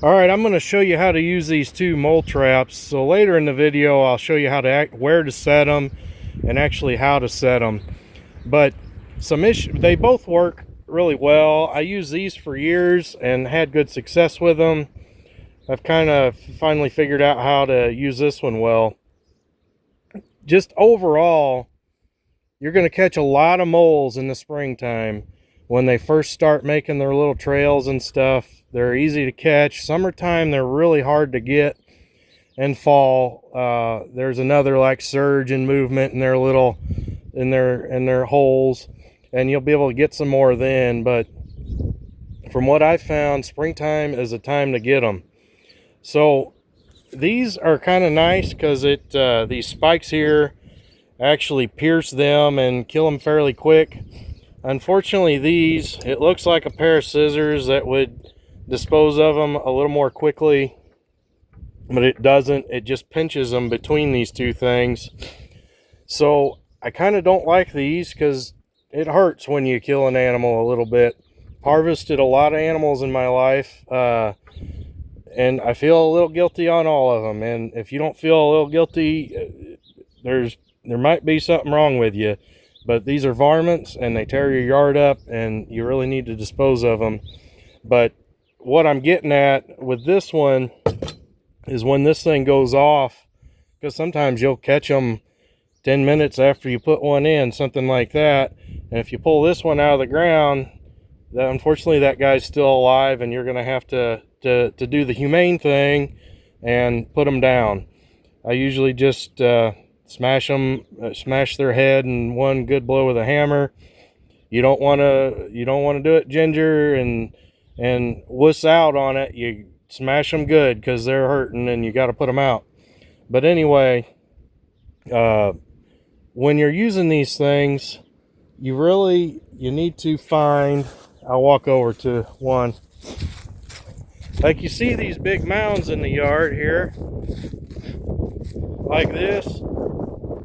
All right, I'm going to show you how to use these two mole traps. So later in the video, I'll show you how to where to set them and actually how to set them. But they both work really well. I used these for years and had good success with them. I've kind of finally figured out how to use this one well. Just overall, you're going to catch a lot of moles in the springtime when they first start making their little trails and stuff. They're easy to catch. Summertime, they're really hard to get. And fall, there's another like surge in movement in their little in their holes, and you'll be able to get some more then. But from what I found, springtime is a time to get them. So these are kind of nice because these spikes here actually pierce them and kill them fairly quick. Unfortunately, these, it looks like a pair of scissors that would dispose of them a little more quickly, but it doesn't. It just pinches them between these two things. So I kind of don't like these because it hurts when you kill an animal a little bit. Harvested a lot of animals in my life, and I feel a little guilty on all of them. And if you don't feel a little guilty, there might be something wrong with you. But these are varmints and they tear your yard up, and you really need to dispose of them. But what I'm getting at with this one is when this thing goes off, because sometimes you'll catch them 10 minutes after you put one in, something like that. And if you pull this one out of the ground, unfortunately that guy's still alive, and you're going to have to do the humane thing and put them down. I usually just smash their head in one good blow with a hammer. You don't want to do it ginger and wuss out on it. You smash them good because they're hurting and you got to put them out. But anyway, when you're using these things, you need to find, I'll walk over to one. Like you see these big mounds in the yard here, like this.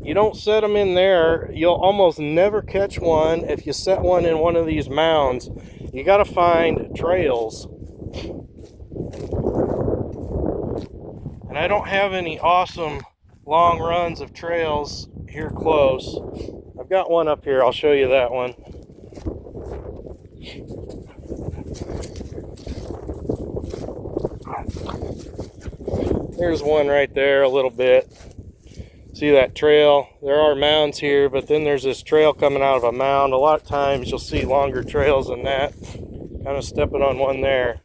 You don't set them in there. You'll almost never catch one if you set one in one of these mounds. You got to find trails. And I don't have any awesome long runs of trails here close. I've got one up here. I'll show you that one. There's one right there a little bit. See that trail? There are mounds here, but then there's this trail coming out of a mound. A lot of times you'll see longer trails than that. Kind of stepping on one there.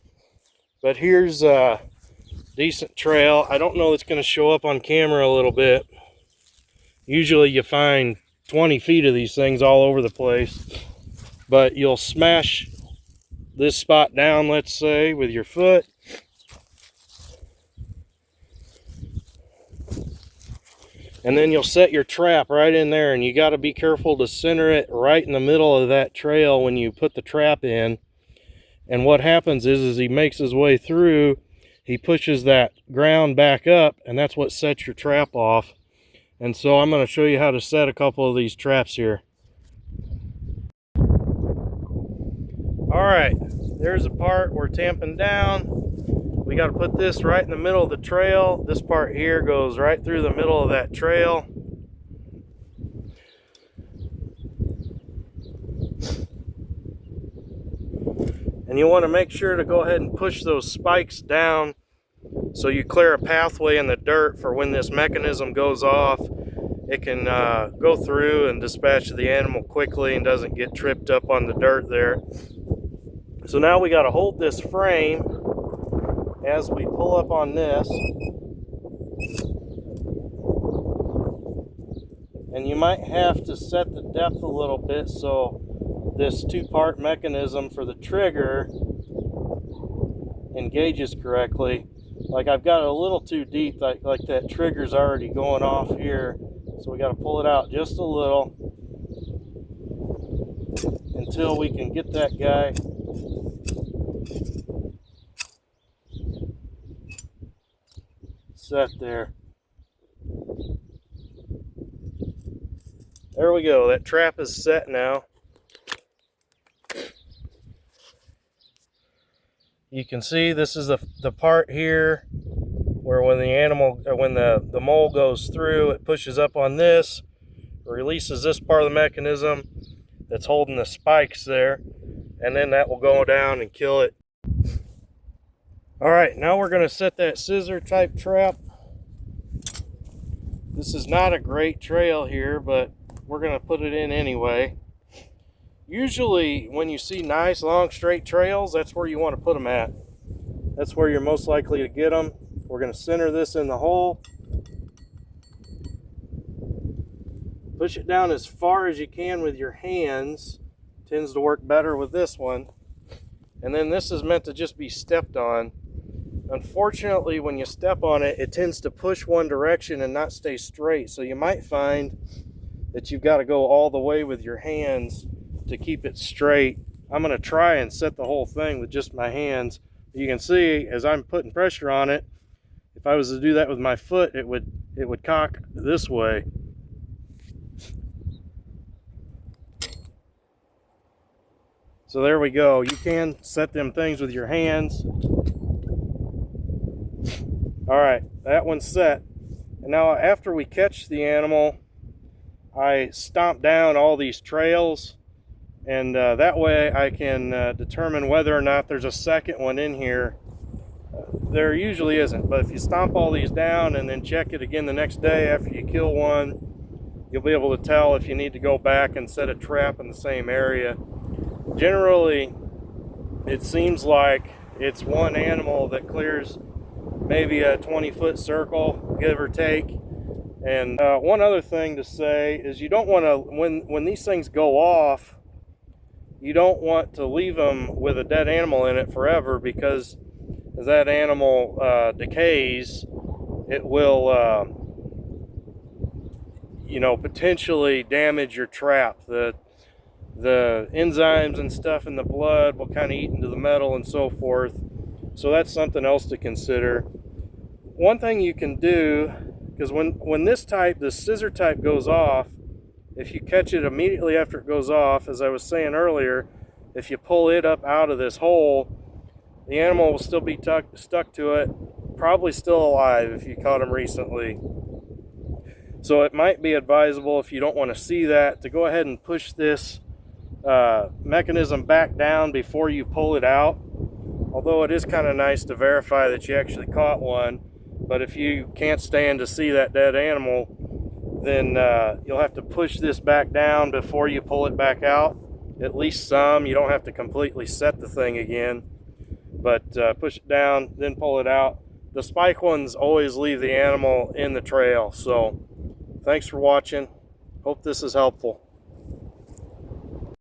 But here's a decent trail. I don't know if it's going to show up on camera a little bit. Usually you find 20 feet of these things all over the place. But you'll smash this spot down, let's say, with your foot. And then you'll set your trap right in there, and you got to be careful to center it right in the middle of that trail when you put the trap in. And what happens is he makes his way through, he pushes that ground back up, and that's what sets your trap off. And so I'm going to show you how to set a couple of these traps here. All right, there's a part we're tamping down. We got to put this right in the middle of the trail. This part here goes right through the middle of that trail. And you want to make sure to go ahead and push those spikes down so you clear a pathway in the dirt for when this mechanism goes off. It can go through and dispatch the animal quickly and doesn't get tripped up on the dirt there. So now we got to hold this frame as we pull up on this, and you might have to set the depth a little bit so this two-part mechanism for the trigger engages correctly. Like I've got it a little too deep, like that trigger's already going off here, so we got to pull it out just a little until we can get that guy set there. There we go. That trap is set now. You can see this is the part here where when the mole goes through, it pushes up on this, releases this part of the mechanism that's holding the spikes there, and then that will go down and kill it. All right, now we're going to set that scissor type trap. This is not a great trail here, but we're going to put it in anyway. Usually when you see nice long straight trails, that's where you want to put them at. That's where you're most likely to get them. We're going to center this in the hole. Push it down as far as you can with your hands. Tends to work better with this one. And then this is meant to just be stepped on. Unfortunately, when you step on it, it tends to push one direction and not stay straight. So you might find that you've got to go all the way with your hands to keep it straight. I'm going to try and set the whole thing with just my hands. You can see as I'm putting pressure on it, if I was to do that with my foot, it would cock this way. So there we go. You can set them things with your hands. All right, that one's set. And now after we catch the animal, I stomp down all these trails, and that way I can determine whether or not there's a second one in here. There usually isn't, but if you stomp all these down and then check it again the next day after you kill one, you'll be able to tell if you need to go back and set a trap in the same area. Generally, it seems like it's one animal that clears maybe a 20-foot circle, give or take. And one other thing to say is you don't want to, when these things go off, you don't want to leave them with a dead animal in it forever, because as that animal decays, it will potentially damage your trap. The enzymes and stuff in the blood will kind of eat into the metal and so forth. So that's something else to consider. One thing you can do, because when this scissor type goes off, if you catch it immediately after it goes off, as I was saying earlier, if you pull it up out of this hole, the animal will still be stuck to it, probably still alive if you caught him recently. So it might be advisable, if you don't want to see that, to go ahead and push this mechanism back down before you pull it out. Although it is kind of nice to verify that you actually caught one. But if you can't stand to see that dead animal, then you'll have to push this back down before you pull it back out. At least some. You don't have to completely set the thing again. But push it down, then pull it out. The spike ones always leave the animal in the trail. So thanks for watching. Hope this is helpful.